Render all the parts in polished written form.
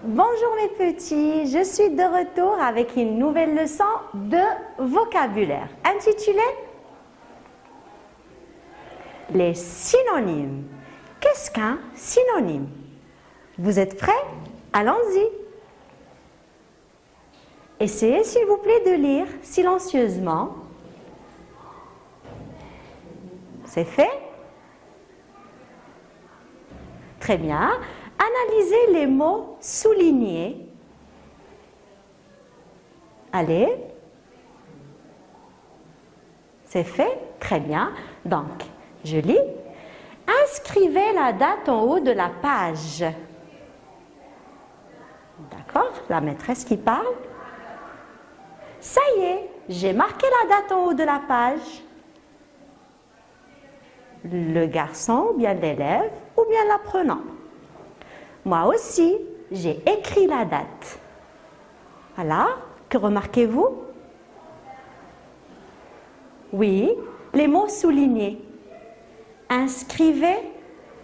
Bonjour mes petits, je suis de retour avec une nouvelle leçon de vocabulaire intitulée les synonymes. Qu'est-ce qu'un synonyme? Vous êtes prêts? Allons-y. Essayez s'il vous plaît de lire silencieusement. C'est fait? Très bien. Analysez les mots soulignés. Allez. C'est fait? Très bien. Donc, je lis. Inscrivez la date en haut de la page. D'accord? La maîtresse qui parle. Ça y est, j'ai marqué la date en haut de la page. Le garçon, ou bien l'élève, ou bien l'apprenant. Moi aussi, j'ai écrit la date. Voilà, que remarquez-vous? Oui, les mots soulignés. Inscrivez,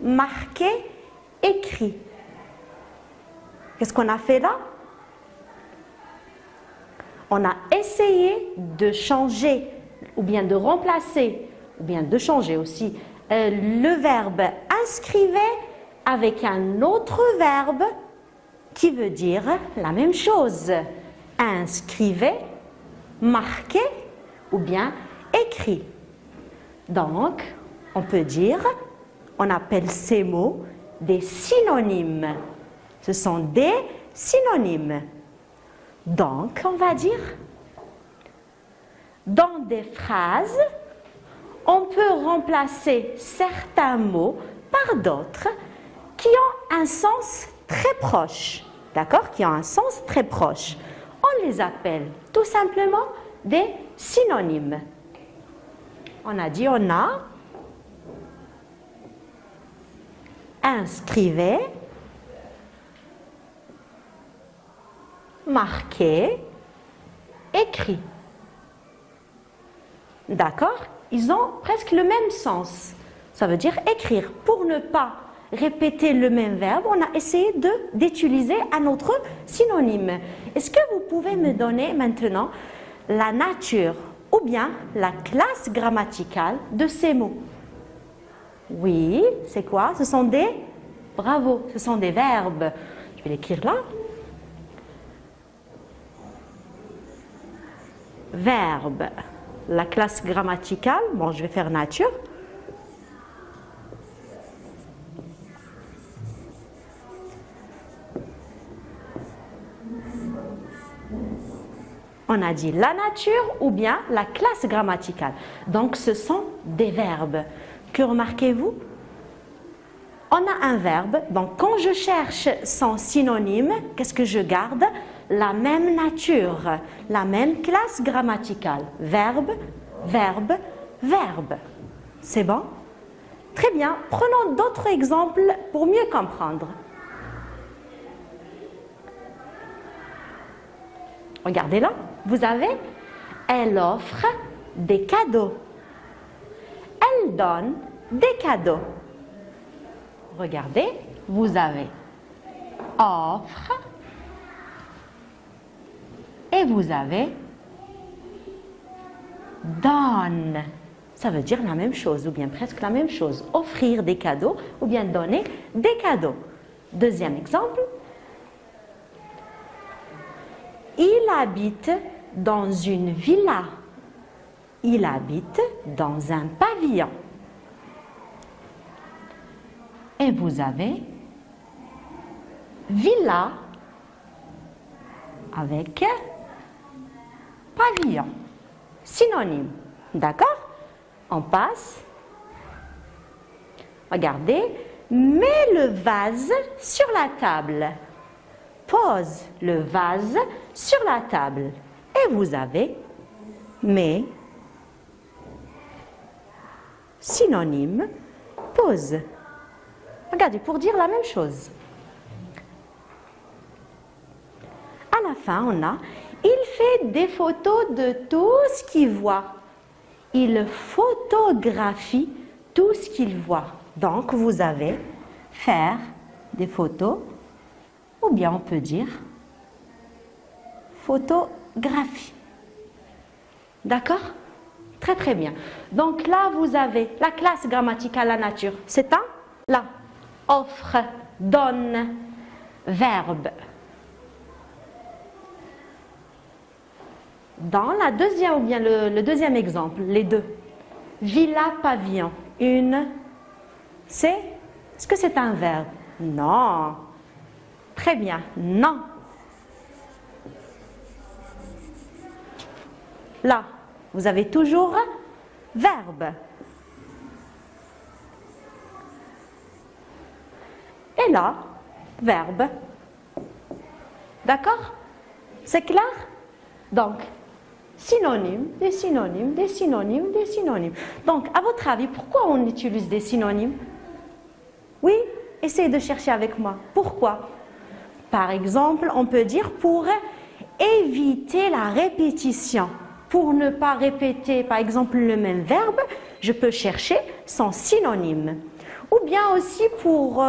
marquez, écrit. Qu'est-ce qu'on a fait là? On a essayé de changer, ou bien de remplacer, ou bien de changer aussi, le verbe inscrivez avec un autre verbe qui veut dire la même chose. Inscrivez, marquez ou bien écrit. Donc, on peut dire, on appelle ces mots des synonymes. Ce sont des synonymes. Donc, on va dire, dans des phrases, on peut remplacer certains mots par d'autres qui ont un sens très proche, d'accord? Qui ont un sens très proche. On les appelle tout simplement des synonymes. On a dit, on a inscrivez, marqué, écrit. D'accord? Ils ont presque le même sens. Ça veut dire écrire. Pour ne pas répéter le même verbe, on a essayé d'utiliser un autre synonyme. Est-ce que vous pouvez me donner maintenant la nature ou bien la classe grammaticale de ces mots? Oui, c'est quoi? Ce sont des... Bravo, ce sont des verbes. Je vais l'écrire là. Verbe. La classe grammaticale, bon, je vais faire nature. On a dit la nature ou bien la classe grammaticale. Donc, ce sont des verbes. Que remarquez-vous? On a un verbe. Donc, quand je cherche son synonyme, qu'est-ce que je garde? La même nature, la même classe grammaticale. Verbe, verbe, verbe. C'est bon? Très bien. Prenons d'autres exemples pour mieux comprendre. Regardez là. Vous avez, elle offre des cadeaux. Elle donne des cadeaux. Regardez, vous avez offre et vous avez donne. Ça veut dire la même chose ou bien presque la même chose. Offrir des cadeaux ou bien donner des cadeaux. Deuxième exemple. Il habite dans une villa. Il habite dans un pavillon. Et vous avez villa avec pavillon. Synonyme. D'accord? On passe. Regardez. Mets le vase sur la table. Pose le vase sur la table. Et vous avez mais synonyme pose. Regardez, pour dire la même chose. À la fin, on a il fait des photos de tout ce qu'il voit. Il photographie tout ce qu'il voit. Donc, vous avez faire des photos, ou bien on peut dire photographie. D'accord? Très très bien. Donc là, vous avez la classe grammaticale la nature. C'est un là. Offre, donne, verbe. Dans la deuxième, ou bien le deuxième exemple, les deux. Villa, pavillon. Une, c'est, est-ce que c'est un verbe? Non. Très bien, non. Là, vous avez toujours verbe. Et là, verbe. D'accord? C'est clair? Donc, synonymes, des synonymes, des synonymes, des synonymes. Donc, à votre avis, pourquoi on utilise des synonymes? Oui, essayez de chercher avec moi. Pourquoi? Par exemple, on peut dire pour éviter la répétition. Pour ne pas répéter, par exemple, le même verbe, je peux chercher son synonyme. Ou bien aussi pour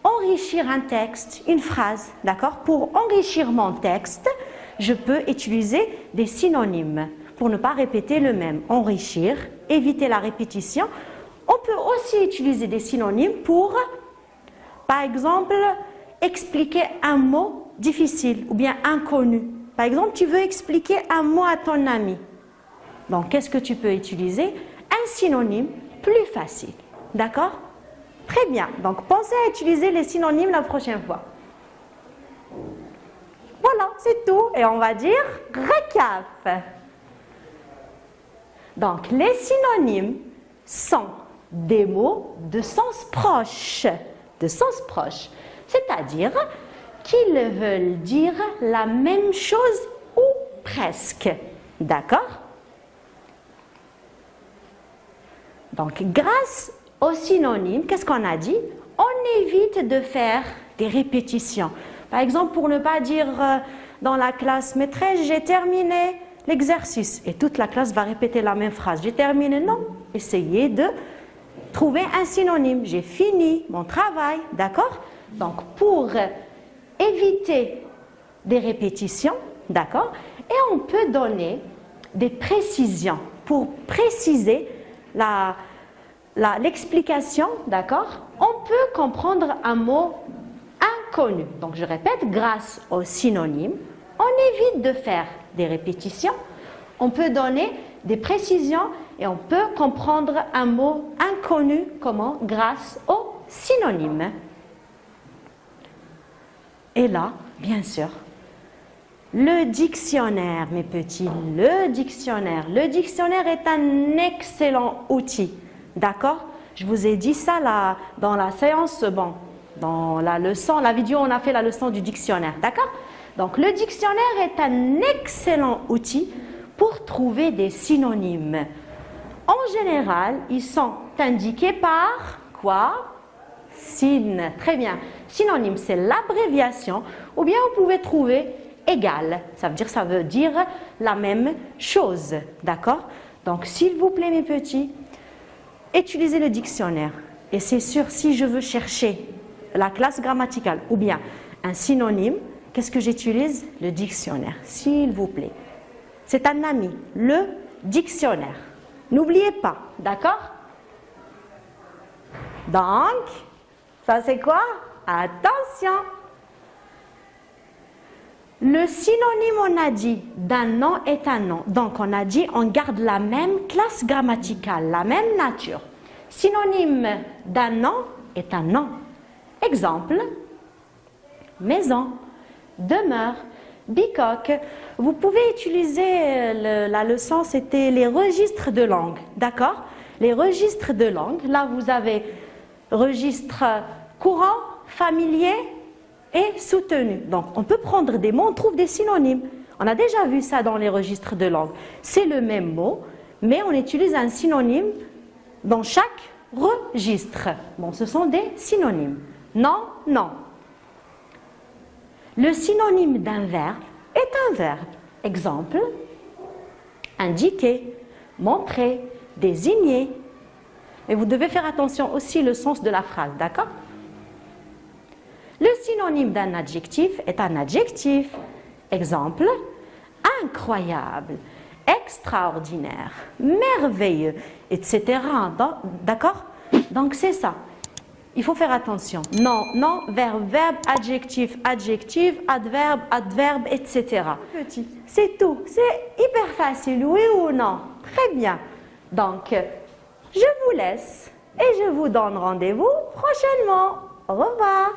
enrichir un texte, une phrase, d'accord? Pour enrichir mon texte, je peux utiliser des synonymes pour ne pas répéter le même. Enrichir, éviter la répétition. On peut aussi utiliser des synonymes pour, par exemple, expliquer un mot difficile ou bien inconnu. Par exemple, tu veux expliquer un mot à ton ami. Donc, qu'est-ce que tu peux utiliser? Un synonyme plus facile. D'accord? Très bien. Donc, pensez à utiliser les synonymes la prochaine fois. Voilà, c'est tout. Et on va dire récap. Donc, les synonymes sont des mots de sens proche. De sens proche. C'est-à-dire qu'ils veulent dire la même chose ou presque. D'accord? Donc, grâce aux synonymes, qu'est-ce qu'on a dit? On évite de faire des répétitions. Par exemple, pour ne pas dire dans la classe, maîtresse, j'ai terminé l'exercice. Et toute la classe va répéter la même phrase. J'ai terminé, non. Essayez de trouver un synonyme. J'ai fini mon travail. D'accord? Donc, pour éviter des répétitions, d'accord? Et on peut donner des précisions pour préciser l'explication, d'accord? On peut comprendre un mot inconnu. Donc, je répète, grâce aux synonymes, on évite de faire des répétitions, on peut donner des précisions et on peut comprendre un mot inconnu, comment? Grâce aux synonymes. Et là, bien sûr, le dictionnaire, mes petits, le dictionnaire. Le dictionnaire est un excellent outil, d'accord? Je vous ai dit ça là, dans la séance, bon, dans la leçon, la vidéo, on a fait la leçon du dictionnaire, d'accord? Donc, le dictionnaire est un excellent outil pour trouver des synonymes. En général, ils sont indiqués par quoi? Syn. Très bien. Synonyme, c'est l'abréviation. Ou bien vous pouvez trouver égal. Ça veut dire la même chose. D'accord? Donc, s'il vous plaît, mes petits, utilisez le dictionnaire. Et c'est sûr, si je veux chercher la classe grammaticale ou bien un synonyme, qu'est-ce que j'utilise? Le dictionnaire. S'il vous plaît. C'est un ami. Le dictionnaire. N'oubliez pas. D'accord? Donc, ça c'est quoi? Attention! Le synonyme, on a dit, d'un nom est un nom. Donc, on a dit, on garde la même classe grammaticale, la même nature. Synonyme d'un nom est un nom. Exemple, maison, demeure, bicoque. Vous pouvez utiliser, la leçon, c'était les registres de langue. D'accord? Les registres de langue, là vous avez registre courant, familier et soutenu. Donc, on peut prendre des mots, on trouve des synonymes. On a déjà vu ça dans les registres de langue. C'est le même mot, mais on utilise un synonyme dans chaque registre. Bon, ce sont des synonymes. Non, non. Le synonyme d'un verbe est un verbe. Exemple, indiquer, montrer, désigner. Et vous devez faire attention aussi au sens de la phrase, d'accord? Le synonyme d'un adjectif est un adjectif. Exemple, incroyable, extraordinaire, merveilleux, etc. D'accord? Donc c'est ça. Il faut faire attention. Non, non, verbe, verbe, adjectif, adjectif, adverbe, adverbe, etc. C'est tout. C'est hyper facile, oui ou non? Très bien. Donc, je vous laisse et je vous donne rendez-vous prochainement. Au revoir.